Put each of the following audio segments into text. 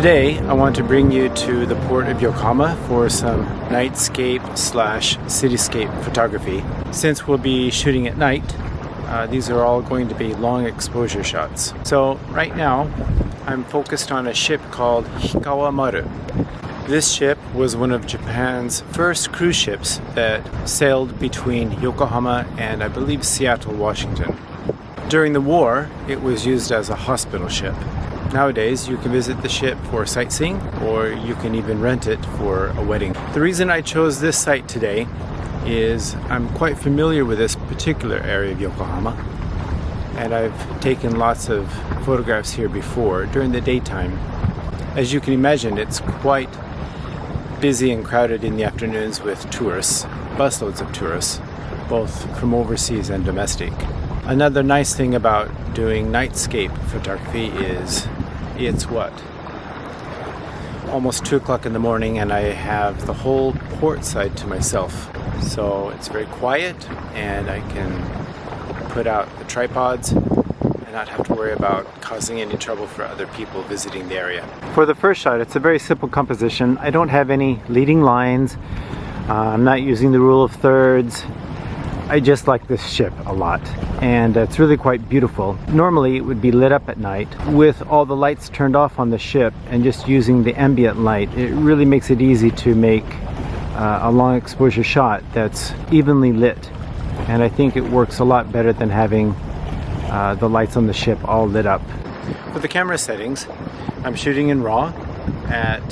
Today, I want to bring you to the Port of Yokohama for some nightscape/cityscape photography. Since we'll be shooting at night, these are all going to be long exposure shots. So right now, I'm focused on a ship called Hikawa Maru. This ship was one of Japan's first cruise ships that sailed between Yokohama and I believe Seattle, Washington. During the war, it was used as a hospital ship. Nowadays, you can visit the ship for sightseeing, or you can even rent it for a wedding. The reason I chose this site today is I'm quite familiar with this particular area of Yokohama, and I've taken lots of photographs here before during the daytime. As you can imagine, it's quite busy and crowded in the afternoons with tourists, busloads of tourists, both from overseas and domestic. Another nice thing about doing nightscape photography is it's almost 2 o'clock in the morning, and I have the whole port side to myself. So it's very quiet, and I can put out the tripods and not have to worry about causing any trouble for other people visiting the area. For the first shot, it's a very simple composition. I don't have any leading lines. I'm not using the rule of thirds. I just like this ship a lot, and it's really quite beautiful. Normally it would be lit up at night with all the lights turned off on the ship, and just using the ambient light, it really makes it easy to make a long exposure shot that's evenly lit, and I think it works a lot better than having the lights on the ship all lit up. For the camera settings, I'm shooting in RAW at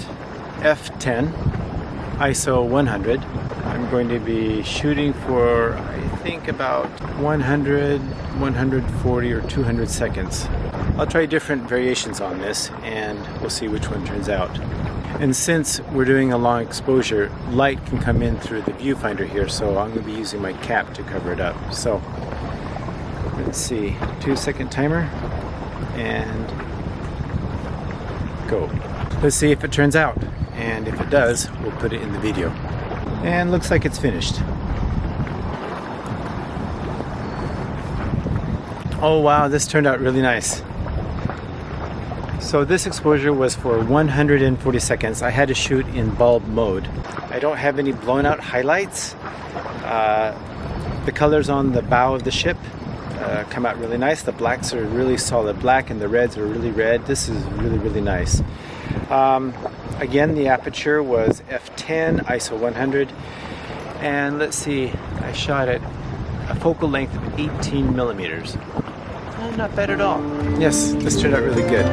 f10 ISO 100. I'm going to be shooting for, I think, about 100, 140 or 200 seconds. I'll try different variations on this, and we'll see which one turns out. And since we're doing a long exposure, light can come in through the viewfinder here, so I'm going to be using my cap to cover it up. So let's see, 2-second timer, and go. Let's see if it turns out, and if it does, we'll put it in the video. And looks like it's finished. Oh wow, this turned out really nice. So this exposure was for 140 seconds. I had to shoot in bulb mode. I don't have any blown out highlights. The colors on the bow of the ship come out really nice. The blacks are really solid black, and the reds are really red. This is really, really nice. Again, the aperture was f10 ISO 100, and let's see, I shot at a focal length of 18 millimeters. Not bad at all. Yes, this turned out really good.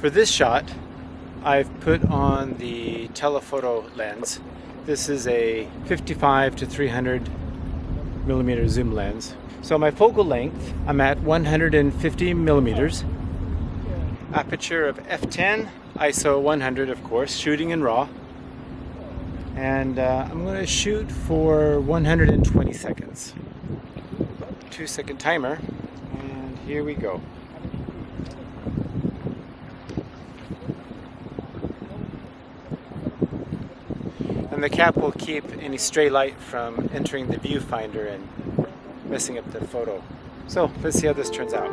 For this shot, I've put on the telephoto lens. This is a 55 to 300 millimeter zoom lens. So my focal length, I'm at 150 millimeters. Aperture of f10, ISO 100 of course, shooting in RAW. And I'm going to shoot for 120 seconds. 2-second timer, and here we go. And the cap will keep any stray light from entering the viewfinder and messing up the photo. So let's see how this turns out.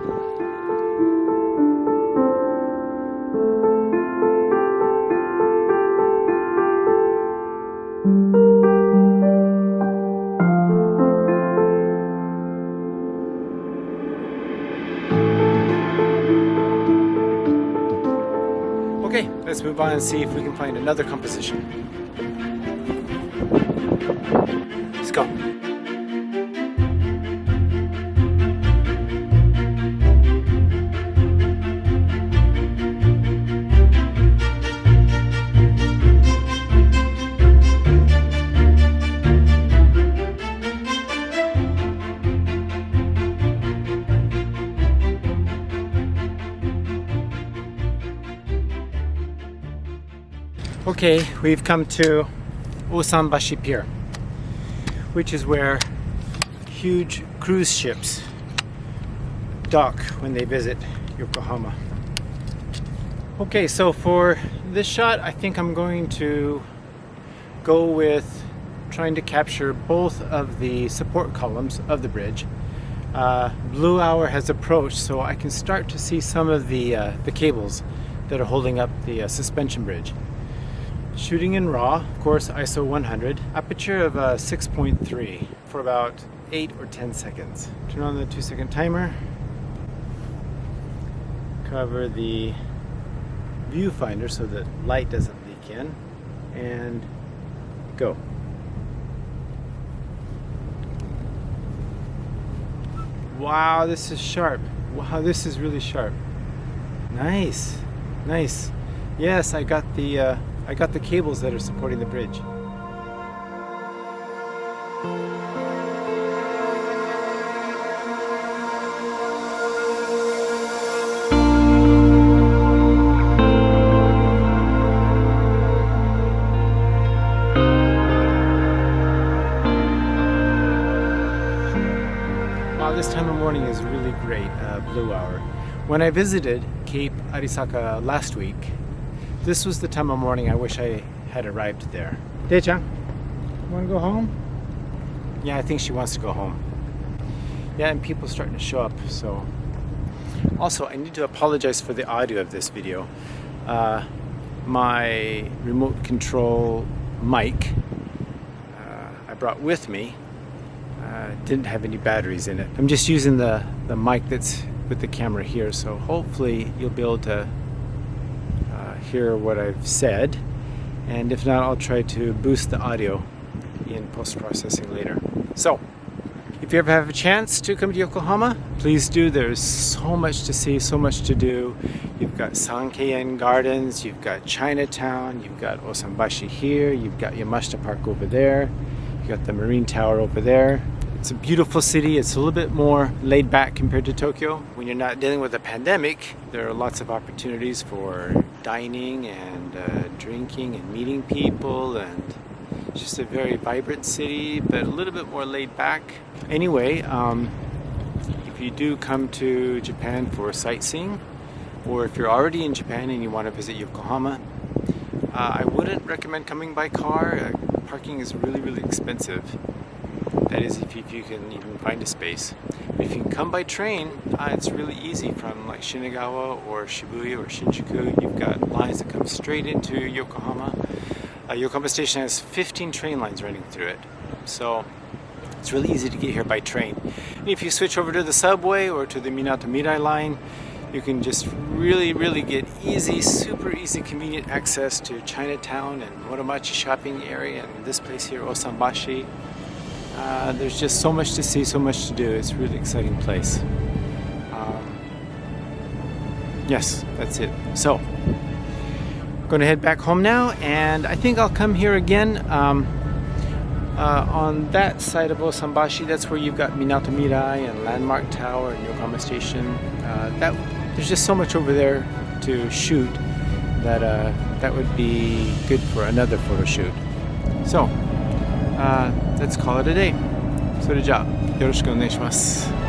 Okay, let's move on and see if we can find another composition. Let's go. Okay, we've come to Osanbashi Pier, which is where huge cruise ships dock when they visit Yokohama. Okay, so for this shot, I think I'm going to go with trying to capture both of the support columns of the bridge. Blue hour has approached, so I can start to see some of the cables that are holding up the suspension bridge. Shooting in RAW, of course, ISO 100, aperture of 6.3 for about 8 or 10 seconds. Turn on the 2-second timer. Cover the viewfinder so that light doesn't leak in, and go. Wow, this is sharp. Wow, this is really sharp. Nice, nice. Yes, I got the cables that are supporting the bridge. Wow, this time of morning is really great, blue hour. When I visited Cape Arisaka last week, this was the time of morning I wish I had arrived there. Dei-chan, you want to go home? Yeah, I think she wants to go home. Yeah, and people are starting to show up, so. Also, I need to apologize for the audio of this video. My remote control mic I brought with me didn't have any batteries in it. I'm just using the mic that's with the camera here, so hopefully you'll be able to hear what I've said, and if not, I'll try to boost the audio in post-processing later. So, if you ever have a chance to come to Yokohama, please do. There's so much to see, so much to do. You've got Sankeien Gardens, you've got Chinatown, you've got Osanbashi here, you've got Yamashita Park over there, you've got the Marine Tower over there. It's a beautiful city. It's a little bit more laid back compared to Tokyo. When you're not dealing with a pandemic, there are lots of opportunities for dining and drinking and meeting people, and it's just a very vibrant city, but a little bit more laid back. Anyway, if you do come to Japan for sightseeing, or if you're already in Japan and you want to visit Yokohama, I wouldn't recommend coming by car. Parking is really, really expensive. That is, if you can even find a space. But if you can come by train, it's really easy from like Shinagawa or Shibuya or Shinjuku. You've got lines that come straight into Yokohama. Yokohama Station has 15 train lines running through it. So it's really easy to get here by train. And if you switch over to the subway or to the Minato Mirai line, you can just really, really get easy, super easy, convenient access to Chinatown and Moromachi shopping area and this place here, Osanbashi. There's just so much to see, so much to do. It's a really exciting place. Yes, that's it. So, going to head back home now, and I think I'll come here again. On that side of Osanbashi, that's where you've got Minato Mirai and Landmark Tower and Yokohama Station. There's just so much over there to shoot that that would be good for another photo shoot. So, let's call it a day. それじゃあよろしくお願いします。